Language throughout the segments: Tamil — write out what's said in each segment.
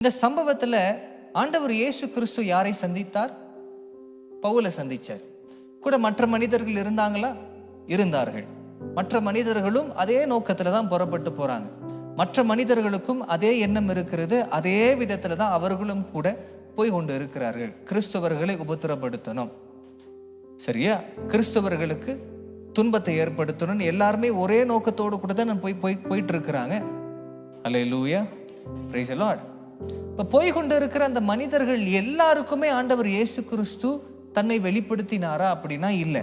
இந்த சம்பவத்துல ஆண்டவர் இயேசு கிறிஸ்து யாரை சந்தித்தார்? பவுலை சந்திச்சார். கூட மற்ற மனிதர்கள் இருந்தாங்களா? இருந்தார்கள். மற்ற மனிதர்களும் அதே நோக்கத்துல தான் புறப்பட்டு போறாங்க. மற்ற மனிதர்களுக்கும் அதே எண்ணம் இருக்கிறது. அதே விதத்துல தான் அவர்களும் கூட போய் கொண்டு இருக்கிறார்கள். கிறிஸ்தவர்களை உபத்திரப்படுத்தணும், சரியா? கிறிஸ்தவர்களுக்கு துன்பத்தை ஏற்படுத்தணும். எல்லாருமே ஒரே நோக்கத்தோடு கூட தான் போயிட்டு இருக்கிறாங்க. அல்லேலூயா, பிரைஸ் தி லார்ட். இப்போ போய் கொண்டு இருக்கிற அந்த மனிதர்கள் எல்லாருக்குமே ஆண்டவர் இயேசு கிறிஸ்து தன்னை வெளிப்படுத்தினாரா அப்படின்னா இல்லை.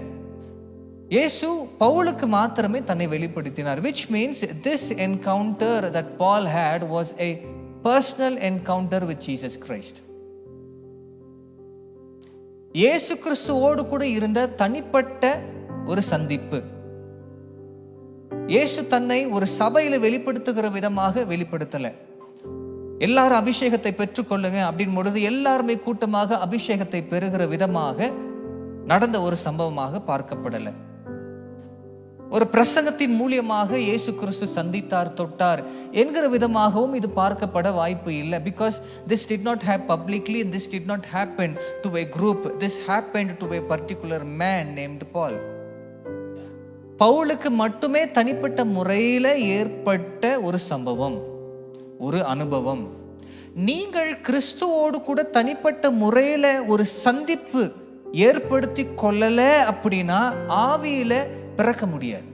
இயேசு பவுலுக்கு மாத்திரமே தன்னை வெளிப்படுத்தினார். which means this encounter that Paul had was a personal encounter with Jesus Christ. இயேசு கிறிஸ்துவோடு கூட இருந்த தனிப்பட்ட ஒரு சந்திப்பு. இயேசு தன்னை ஒரு சபையில வெளிப்படுத்துகிற விதமாக வெளிப்படுத்தல. எல்லாரும் அபிஷேகத்தை பெற்றுக்கொள்ளுங்க அப்படின் பொழுது எல்லாருமே கூட்டமாக அபிஷேகத்தை பெறுகிற விதமாக நடந்த ஒரு சம்பவமாக பார்க்கப்படலை. ஒரு பிரசங்கத்தின் மூலியமாக இயேசு கிறிஸ்து சந்தித்தார், தொட்டார் என்கிற விதமாகவும் இது பார்க்கப்பட வாய்ப்பு இல்லை. Because this did not happen publicly and this did not happen to a group. This happened to a particular man named Paul. பவுலுக்கு மட்டுமே தனிப்பட்ட முறையில் ஏற்பட்ட ஒரு சம்பவம், ஒரு அனுபவம். நீங்கள் கிறிஸ்துவோடு கூட தனிப்பட்ட முறையில் ஒரு சந்திப்பு ஏற்படுத்தி கொள்ளல அப்படின்னா ஆவியில பிறக்க முடியாது.